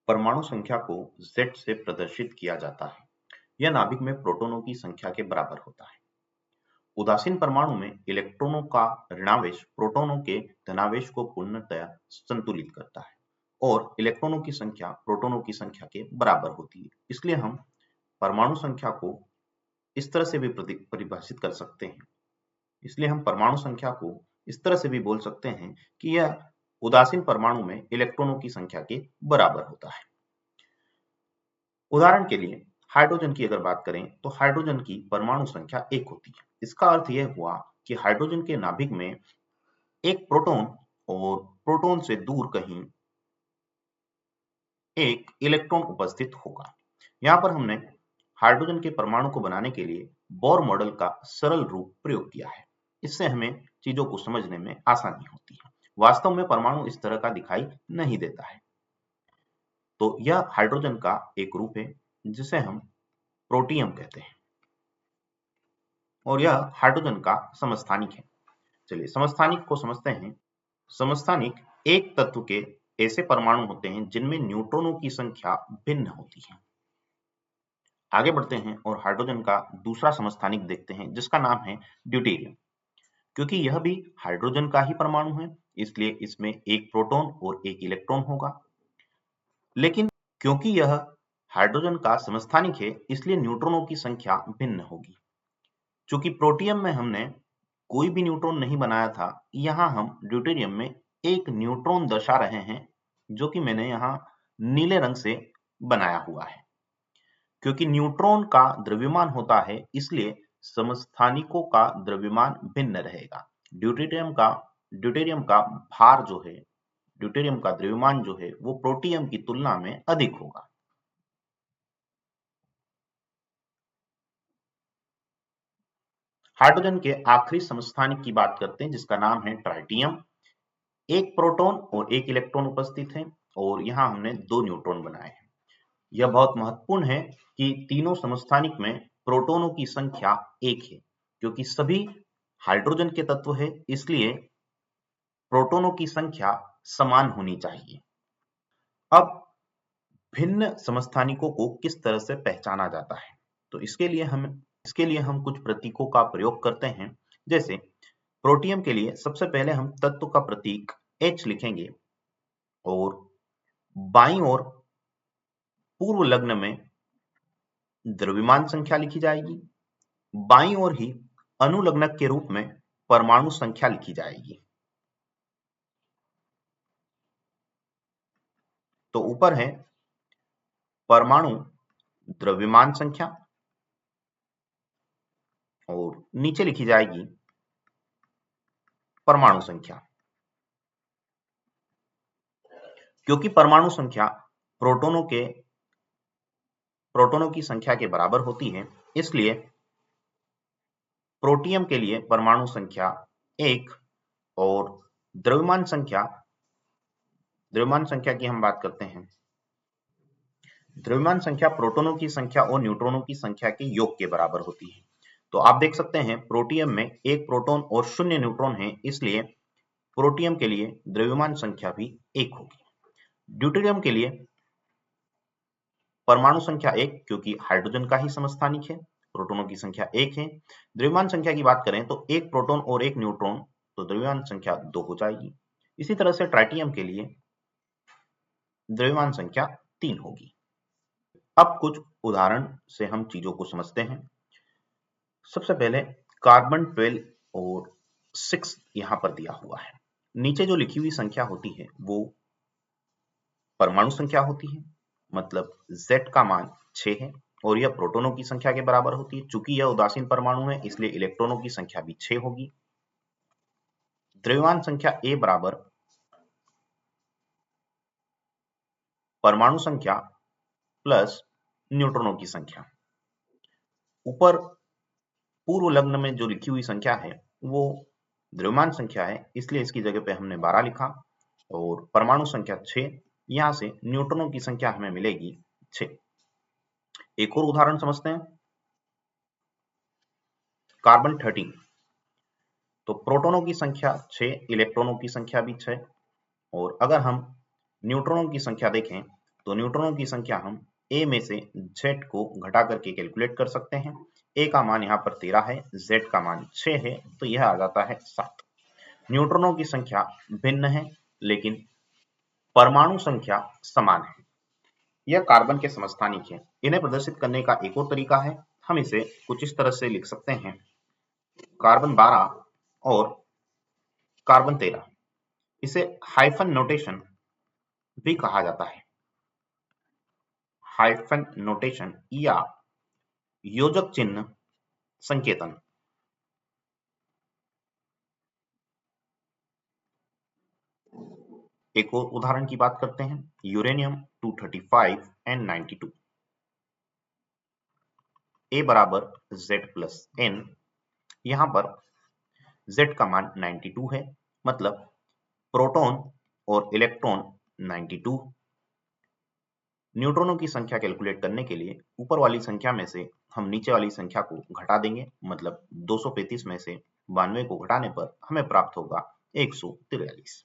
परमाणु संख्या को Z से प्रदर्शित किया जाता है। यह नाभिक में प्रोटॉनों की संख्या के बराबर होता है। उदासीन परमाणु में इलेक्ट्रॉनों का ऋणावेश प्रोटॉनों के धनावेश को पूर्णतया संतुलित करता है और इलेक्ट्रॉनों की संख्या प्रोटॉनों की संख्या के बराबर होती है। इसलिए हम परमाणु संख्या को इस तरह से भी परिभाषित कर सकते हैं। इसलिए हम परमाणु संख्या को इस तरह से भी बोल सकते हैं कि यह उदासीन परमाणु में इलेक्ट्रॉनों की संख्या के बराबर होता है। उदाहरण के लिए हाइड्रोजन की अगर बात करें तो हाइड्रोजन की परमाणु संख्या 1 होती है। इसका अर्थ यह हुआ कि हाइड्रोजन के नाभिक में एक प्रोटॉन और प्रोटॉन से दूर कहीं एक इलेक्ट्रॉन उपस्थित होगा। यहाँ पर हमने हाइड्रोजन के परमाणु को बनाने के लिए बोर मॉडल का सरल रूप प्रयोग किया है। इससे हमें चीजों को समझने में आसानी होती है। वास्तव में परमाणु इस तरह का दिखाई नहीं देता है। तो यह हाइड्रोजन का एक रूप है जिसे हम प्रोटियम कहते हैं और यह हाइड्रोजन का समस्थानिक है। चलिए समस्थानिक को समझते हैं। समस्थानिक एक तत्व के ऐसे परमाणु होते हैं जिनमें न्यूट्रॉनों की संख्या भिन्न होती है। आगे बढ़ते हैं और हाइड्रोजन का दूसरा समस्थानिक देखते हैं जिसका नाम है ड्यूटेरियम। क्योंकि यह भी हाइड्रोजन का ही परमाणु है इसलिए इसमें एक प्रोटॉन और एक इलेक्ट्रॉन होगा। लेकिन क्योंकि यह हाइड्रोजन का समस्थानिक है इसलिए न्यूट्रॉनों की संख्या भिन्न होगी। चूंकि प्रोटियम में हमने कोई भी न्यूट्रॉन नहीं बनाया था, यहाँ हम ड्यूटेरियम में एक न्यूट्रॉन दर्शा रहे हैं जो कि मैंने यहाँ नीले रंग से बनाया हुआ है। क्योंकि न्यूट्रॉन का द्रव्यमान होता है इसलिए समस्थानिकों का द्रव्यमान भिन्न रहेगा। ड्यूटेरियम का भार जो है, ड्यूटेरियम का द्रव्यमान जो है वो प्रोटियम की तुलना में अधिक होगा। हाइड्रोजन के आखिरी समस्थानिक की बात करते हैं जिसका नाम है ट्राइटियम। एक प्रोटॉन और एक इलेक्ट्रॉन उपस्थित है और यहाँ हमने 2 न्यूट्रॉन बनाए हैं। यह बहुत महत्वपूर्ण है कि तीनों समस्थानिक में प्रोटॉनों की संख्या 1 है। क्योंकि सभी हाइड्रोजन के तत्व है इसलिए प्रोटॉनों की संख्या समान होनी चाहिए। अब भिन्न समस्थानिकों को किस तरह से पहचाना जाता है, तो इसके लिए हम कुछ प्रतीकों का प्रयोग करते हैं। जैसे प्रोटियम के लिए सबसे पहले हम तत्व का प्रतीक H लिखेंगे और बाईं ओर पूर्व लग्न में द्रव्यमान संख्या लिखी जाएगी, बाईं ओर ही अनुलग्नक के रूप में परमाणु संख्या लिखी जाएगी। तो ऊपर है परमाणु द्रव्यमान संख्या और नीचे लिखी जाएगी परमाणु संख्या। क्योंकि परमाणु संख्या प्रोटॉनों की संख्या के बराबर होती है इसलिए प्रोटियम के लिए परमाणु संख्या 1 और द्रव्यमान संख्या की हम बात करते हैं। द्रव्यमान संख्या प्रोटॉनों की संख्या और न्यूट्रॉनों की संख्या के योग के बराबर होती है। तो आप देख सकते हैं प्रोटियम में 1 प्रोटॉन और 0 न्यूट्रॉन है इसलिए प्रोटियम के लिए द्रव्यमान संख्या भी 1 होगी। ड्यूटेरियम के लिए परमाणु संख्या 1 क्योंकि हाइड्रोजन का ही समस्थानिक है, प्रोटॉनों की संख्या 1 है। द्रव्यमान संख्या की बात करें तो 1 प्रोटॉन और 1 न्यूट्रॉन, तो द्रव्यमान संख्या 2 हो जाएगी। इसी तरह से ट्राइटियम के लिए द्रव्यमान संख्या 3 होगी। अब कुछ उदाहरण से हम चीजों को समझते हैं। सबसे पहले कार्बन 12 और 6 यहां पर दिया हुआ है। नीचे जो लिखी हुई संख्या होती है वो परमाणु संख्या होती है, मतलब Z का मान 6 है और यह प्रोटॉनों की संख्या के बराबर होती है। चूंकि यह उदासीन परमाणु है इसलिए इलेक्ट्रॉनों की संख्या भी 6 होगी। द्रव्यमान संख्या A बराबर परमाणु संख्या प्लस न्यूट्रॉनों की संख्या। ऊपर पूर्व लग्न में जो लिखी हुई संख्या है वो द्रव्यमान संख्या है इसलिए इसकी जगह पे हमने 12 लिखा और परमाणु संख्या 6, यहां से न्यूट्रॉनों की संख्या हमें मिलेगी 6। एक और उदाहरण समझते हैं। कार्बन 13, तो प्रोटॉनों की संख्या 6, इलेक्ट्रॉनों की संख्या भी 6 और अगर हम न्यूट्रॉनों की संख्या देखें तो न्यूट्रॉनों की संख्या हम ए में से Z को घटा करके कैलकुलेट कर सकते हैं। ए का मान यहाँ पर 13 है, Z का मान 6 है, तो यह आ जाता है 7। न्यूट्रॉनों की संख्या भिन्न है लेकिन परमाणु संख्या समान है। यह कार्बन के समस्थानिक है। इन्हें प्रदर्शित करने का एक और तरीका है, हम इसे कुछ इस तरह से लिख सकते हैं, कार्बन 12 और कार्बन 13। इसे हाइफन नोटेशन भी कहा जाता है, हाइफन नोटेशन या योजक चिन्ह संकेतन। एक और उदाहरण की बात करते हैं, यूरेनियम 235 एंड 92। ए बराबर Z+N, यहाँ पर Z का मान 92 है, मतलब प्रोटॉन और इलेक्ट्रॉन 92। न्यूट्रॉनों की संख्या कैलकुलेट करने के लिए ऊपर वाली संख्या में से हम नीचे वाली संख्या को घटा देंगे, मतलब 235 में से 92 को घटाने पर हमें प्राप्त होगा 143।